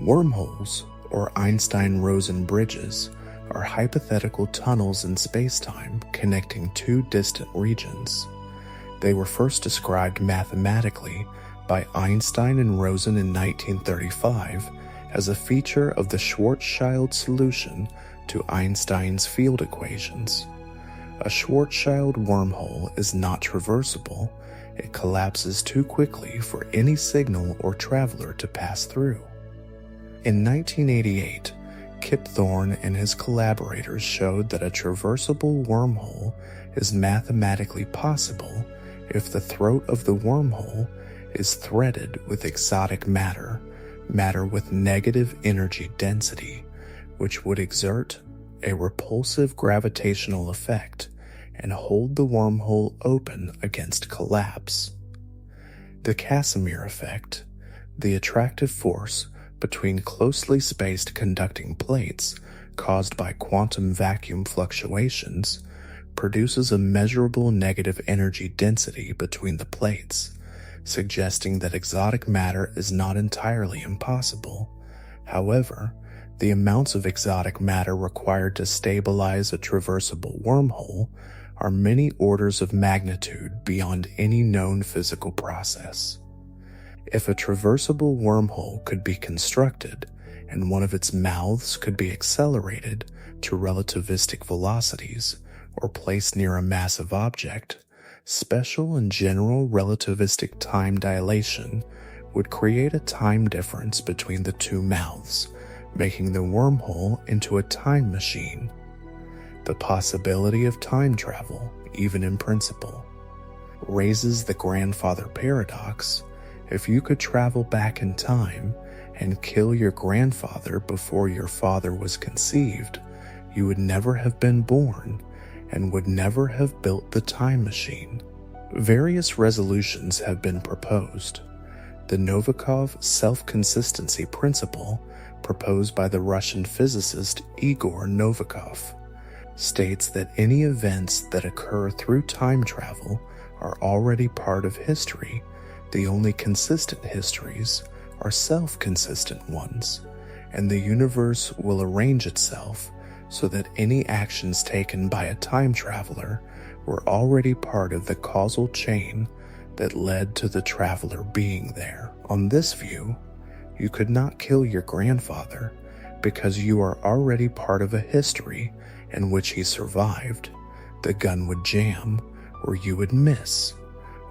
Wormholes, or Einstein-Rosen bridges, are hypothetical tunnels in spacetime connecting two distant regions. They were first described mathematically by Einstein and Rosen in 1935 as a feature of the Schwarzschild solution to Einstein's field equations. A Schwarzschild wormhole is not traversable. It collapses too quickly for any signal or traveler to pass through. In 1988, Kip Thorne and his collaborators showed that a traversable wormhole is mathematically possible if the throat of the wormhole is threaded with exotic matter with negative energy density, which would exert a repulsive gravitational effect and hold the wormhole open against collapse. The Casimir effect, the attractive force between closely spaced conducting plates caused by quantum vacuum fluctuations, produces a measurable negative energy density between the plates, suggesting that exotic matter is not entirely impossible. However, the amounts of exotic matter required to stabilize a traversable wormhole are many orders of magnitude beyond any known physical process. If a traversable wormhole could be constructed and one of its mouths could be accelerated to relativistic velocities or placed near a massive object, special and general relativistic time dilation would create a time difference between the two mouths, making the wormhole into a time machine. The possibility of time travel, even in principle, raises the grandfather paradox. If you could travel back in time and kill your grandfather before your father was conceived, you would never have been born and would never have built the time machine. Various resolutions have been proposed. The Novikov self-consistency principle, proposed by the Russian physicist Igor Novikov, states that any events that occur through time travel are already part of history. The only consistent histories are self-consistent ones, and the universe will arrange itself so that any actions taken by a time traveler were already part of the causal chain that led to the traveler being there. On this view, you could not kill your grandfather because you are already part of a history in which he survived. The gun would jam, or you would miss,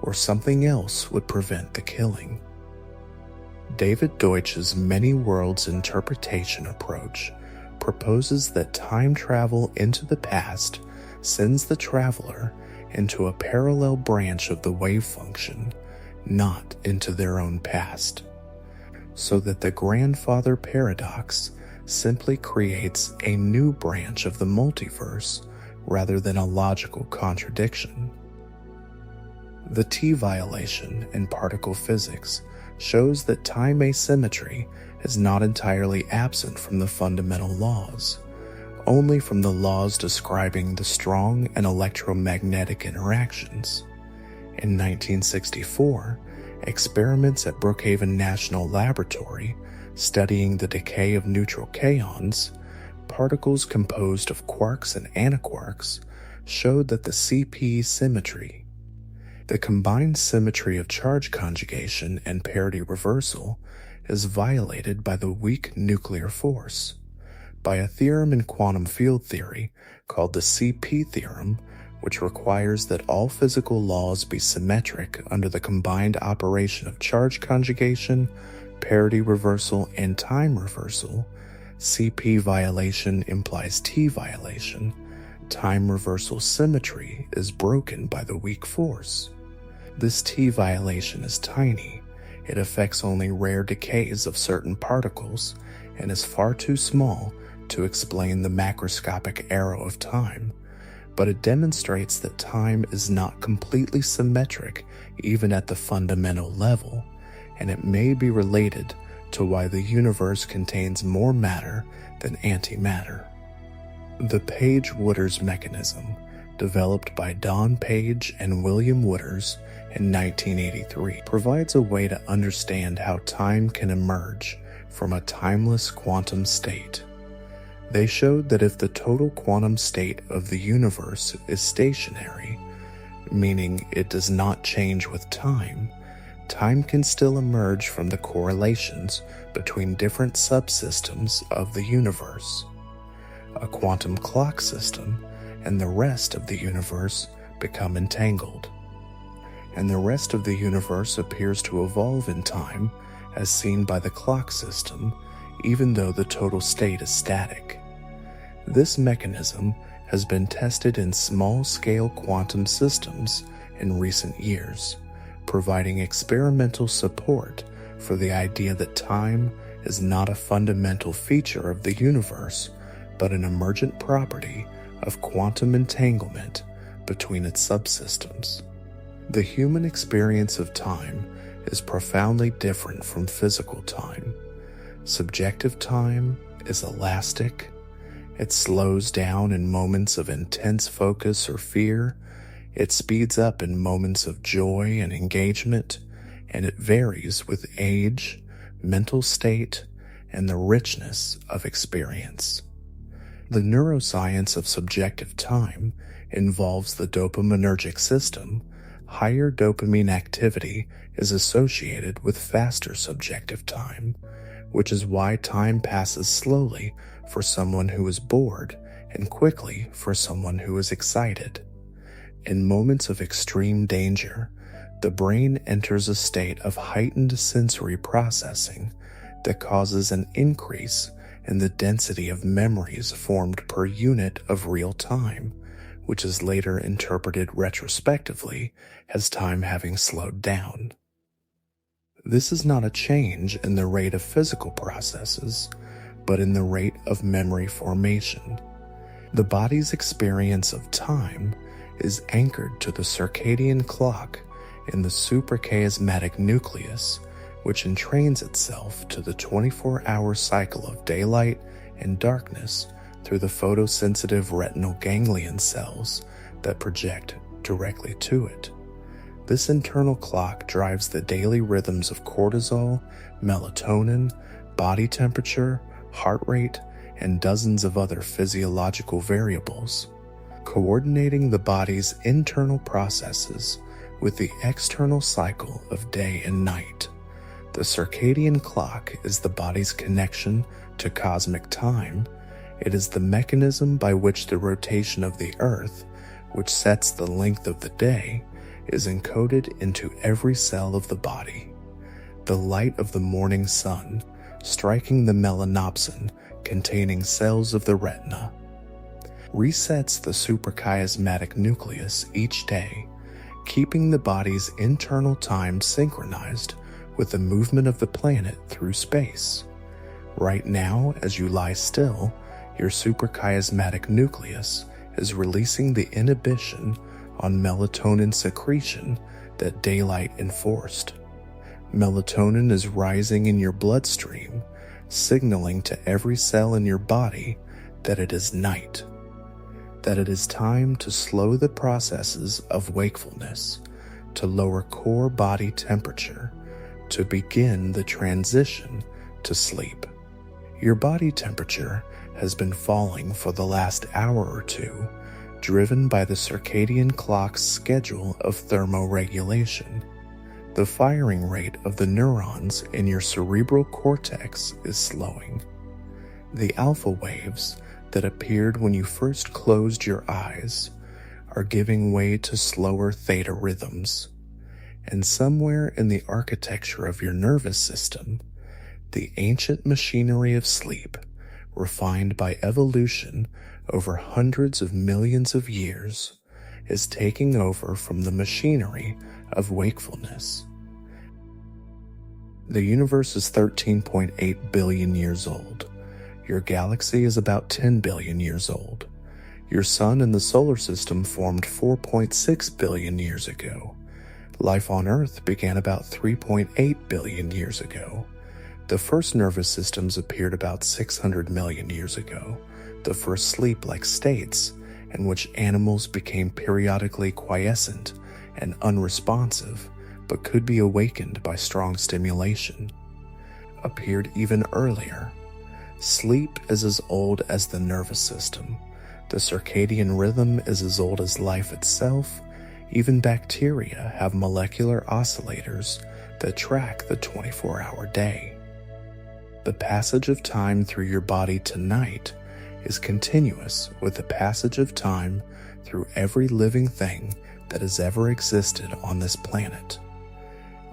or something else would prevent the killing. David Deutsch's many worlds interpretation approach proposes that time travel into the past sends the traveler into a parallel branch of the wave function, not into their own past, so that the grandfather paradox simply creates a new branch of the multiverse rather than a logical contradiction. The T-violation in particle physics shows that time asymmetry is not entirely absent from the fundamental laws, only from the laws describing the strong and electromagnetic interactions. In 1964, experiments at Brookhaven National Laboratory studying the decay of neutral kaons, particles composed of quarks and antiquarks, showed that the CP symmetry, the combined symmetry of charge conjugation and parity reversal, is violated by the weak nuclear force, by a theorem in quantum field theory called the CP theorem, which requires that all physical laws be symmetric under the combined operation of charge conjugation, parity reversal, and time reversal. CP violation implies T violation. Time reversal symmetry is broken by the weak force. This T violation is tiny. It affects only rare decays of certain particles and is far too small to explain the macroscopic arrow of time, but it demonstrates that time is not completely symmetric even at the fundamental level, and it may be related to why the universe contains more matter than antimatter. The Page-Wooders mechanism, developed by Don Page and William Wooders in 1983, provides a way to understand how time can emerge from a timeless quantum state. They showed that if the total quantum state of the universe is stationary, meaning it does not change with time, time can still emerge from the correlations between different subsystems of the universe. A quantum clock system and the rest of the universe become entangled, and the rest of the universe appears to evolve in time as seen by the clock system, even though the total state is static. This mechanism has been tested in small-scale quantum systems in recent years, providing experimental support for the idea that time is not a fundamental feature of the universe, but an emergent property of quantum entanglement between its subsystems. The human experience of time is profoundly different from physical time. Subjective time is elastic. It slows down in moments of intense focus or fear. It speeds up in moments of joy and engagement, and it varies with age, mental state, and the richness of experience. The neuroscience of subjective time involves the dopaminergic system. Higher dopamine activity is associated with faster subjective time, which is why time passes slowly for someone who is bored and quickly for someone who is excited. In moments of extreme danger, the brain enters a state of heightened sensory processing that causes an increase in the density of memories formed per unit of real time, which is later interpreted retrospectively as time having slowed down. This is not a change in the rate of physical processes, but in the rate of memory formation. The body's experience of time is anchored to the circadian clock in the suprachiasmatic nucleus, which entrains itself to the 24-hour cycle of daylight and darkness through the photosensitive retinal ganglion cells that project directly to it. This internal clock drives the daily rhythms of cortisol, melatonin, body temperature, heart rate, and dozens of other physiological variables, coordinating the body's internal processes with the external cycle of day and night. The circadian clock is the body's connection to cosmic time. It is the mechanism by which the rotation of the Earth, which sets the length of the day, is encoded into every cell of the body. The light of the morning sun, striking the melanopsin containing cells of the retina, resets the suprachiasmatic nucleus each day, keeping the body's internal time synchronized with the movement of the planet through space. Right now, as you lie still, your suprachiasmatic nucleus is releasing the inhibition on melatonin secretion that daylight enforced. Melatonin is rising in your bloodstream, signaling to every cell in your body that it is night, that it is time to slow the processes of wakefulness, to lower core body temperature, to begin the transition to sleep. Your body temperature has been falling for the last hour or two, driven by the circadian clock's schedule of thermoregulation. The firing rate of the neurons in your cerebral cortex is slowing. The alpha waves that appeared when you first closed your eyes are giving way to slower theta rhythms. And somewhere in the architecture of your nervous system, the ancient machinery of sleep, refined by evolution over hundreds of millions of years, is taking over from the machinery of wakefulness. The universe is 13.8 billion years old. Your galaxy is about 10 billion years old. Your sun and the solar system formed 4.6 billion years ago. Life on Earth began about 3.8 billion years ago. The first nervous systems appeared about 600 million years ago, the first sleep-like states in which animals became periodically quiescent and unresponsive but could be awakened by strong stimulation, appeared even earlier. Sleep is as old as the nervous system. The circadian rhythm is as old as life itself. Even bacteria have molecular oscillators that track the 24-hour day. The passage of time through your body tonight is continuous with the passage of time through every living thing that has ever existed on this planet,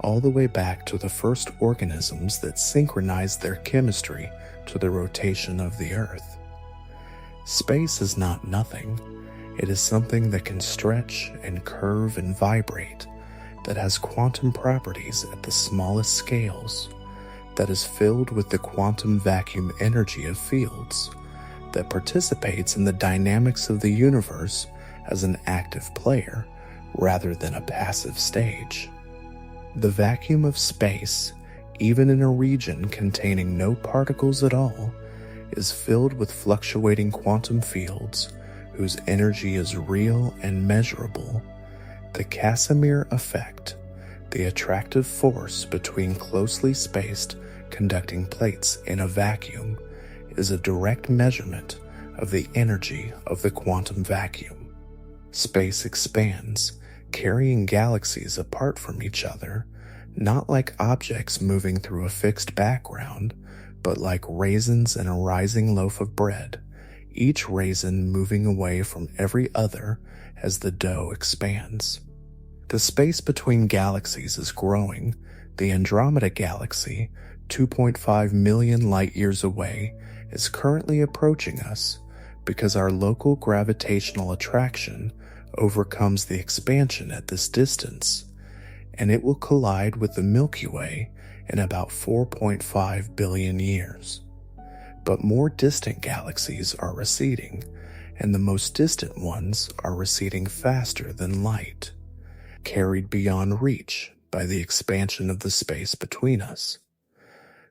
all the way back to the first organisms that synchronized their chemistry to the rotation of the Earth. Space is not nothing. It is something that can stretch and curve and vibrate, that has quantum properties at the smallest scales, that is filled with the quantum vacuum energy of fields, that participates in the dynamics of the universe as an active player rather than a passive stage. The vacuum of space, even in a region containing no particles at all, is filled with fluctuating quantum fields whose energy is real and measurable. The Casimir effect, the attractive force between closely spaced conducting plates in a vacuum is a direct measurement of the energy of the quantum vacuum. Space expands, carrying galaxies apart from each other, not like objects moving through a fixed background, but like raisins in a rising loaf of bread, each raisin moving away from every other as the dough expands. The space between galaxies is growing. The Andromeda Galaxy, 2.5 million light-years away, is currently approaching us because our local gravitational attraction overcomes the expansion at this distance, and it will collide with the Milky Way in about 4.5 billion years. But more distant galaxies are receding, and the most distant ones are receding faster than light, carried beyond reach by the expansion of the space between us.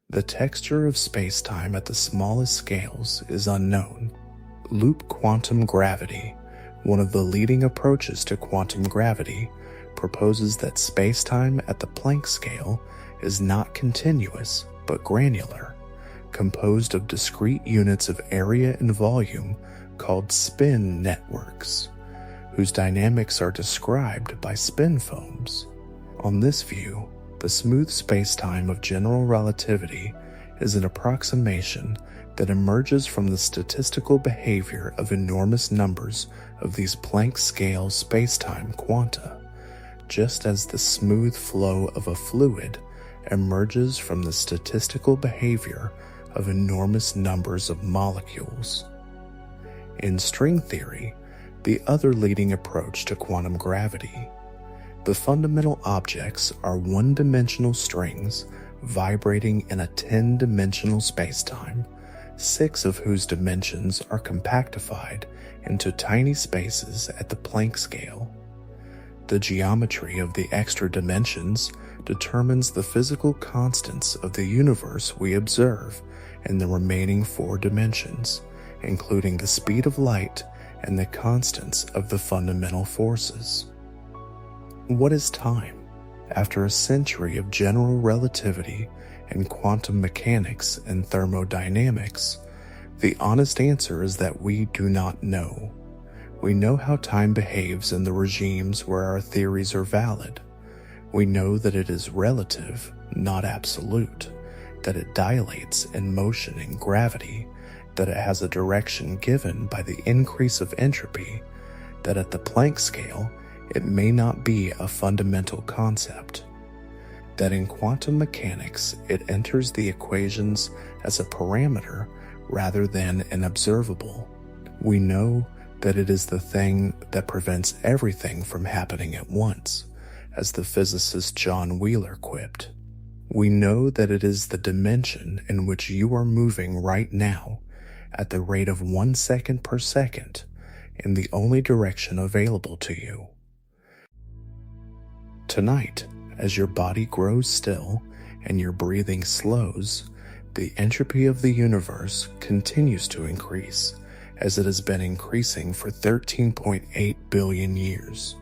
The texture of spacetime at the smallest scales is unknown. Loop quantum gravity, one of the leading approaches to quantum gravity, proposes that spacetime at the Planck scale is not continuous but granular, composed of discrete units of area and volume called spin networks, whose dynamics are described by spin foams. On this view, the smooth spacetime of general relativity is an approximation that emerges from the statistical behavior of enormous numbers of these Planck scale spacetime quanta, just as the smooth flow of a fluid emerges from the statistical behavior of enormous numbers of molecules. In string theory, the other leading approach to quantum gravity, the fundamental objects are one-dimensional strings vibrating in a 10-dimensional spacetime, 6 of whose dimensions are compactified into tiny spaces at the Planck scale. The geometry of the extra dimensions determines the physical constants of the universe we observe in the remaining 4 dimensions, including the speed of light and the constants of the fundamental forces. What is time? After a century of general relativity and quantum mechanics and thermodynamics, the honest answer is that we do not know. We know how time behaves in the regimes where our theories are valid. We know that it is relative, not absolute, that it dilates in motion and gravity, that it has a direction given by the increase of entropy, that at the Planck scale, it may not be a fundamental concept, that in quantum mechanics it enters the equations as a parameter rather than an observable. We know that it is the thing that prevents everything from happening at once, as the physicist John Wheeler quipped. We know that it is the dimension in which you are moving right now at the rate of 1 second per second in the only direction available to you. Tonight, as your body grows still and your breathing slows, the entropy of the universe continues to increase as it has been increasing for 13.8 billion years.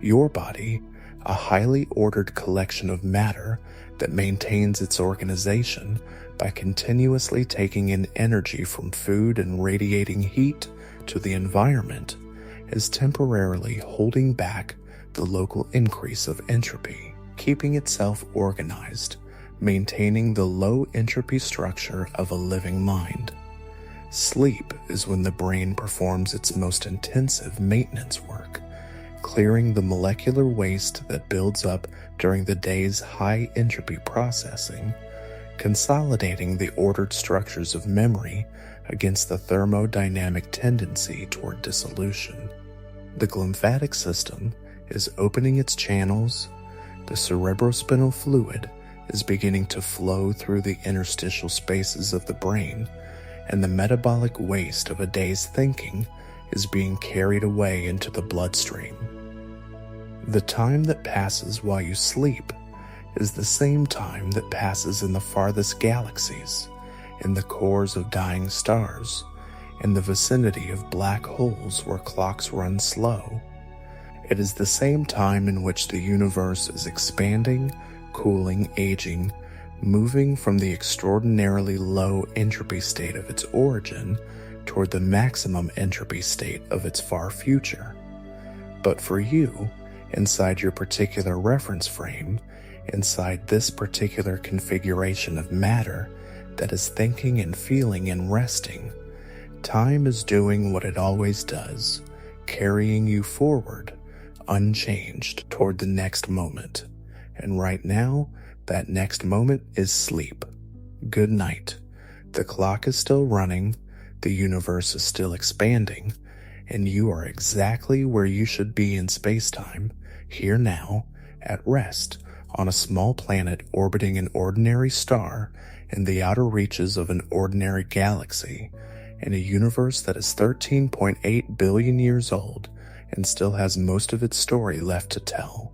Your body, a highly ordered collection of matter that maintains its organization by continuously taking in energy from food and radiating heat to the environment, is temporarily holding back the local increase of entropy, keeping itself organized, maintaining the low entropy structure of a living mind. Sleep is when the brain performs its most intensive maintenance work, clearing the molecular waste that builds up during the day's high entropy processing, consolidating the ordered structures of memory against the thermodynamic tendency toward dissolution. The glymphatic system is opening its channels, the cerebrospinal fluid is beginning to flow through the interstitial spaces of the brain, and the metabolic waste of a day's thinking is being carried away into the bloodstream. The time that passes while you sleep is the same time that passes in the farthest galaxies, in the cores of dying stars, in the vicinity of black holes where clocks run slow. It is the same time in which the universe is expanding, cooling, aging, moving from the extraordinarily low entropy state of its origin toward the maximum entropy state of its far future. But for you, inside your particular reference frame, inside this particular configuration of matter that is thinking and feeling and resting, time is doing what it always does, carrying you forward, unchanged, toward the next moment. And right now, that next moment is sleep. Good night. The clock is still running, the universe is still expanding, and you are exactly where you should be in spacetime, here now, at rest, on a small planet orbiting an ordinary star in the outer reaches of an ordinary galaxy, in a universe that is 13.8 billion years old and still has most of its story left to tell.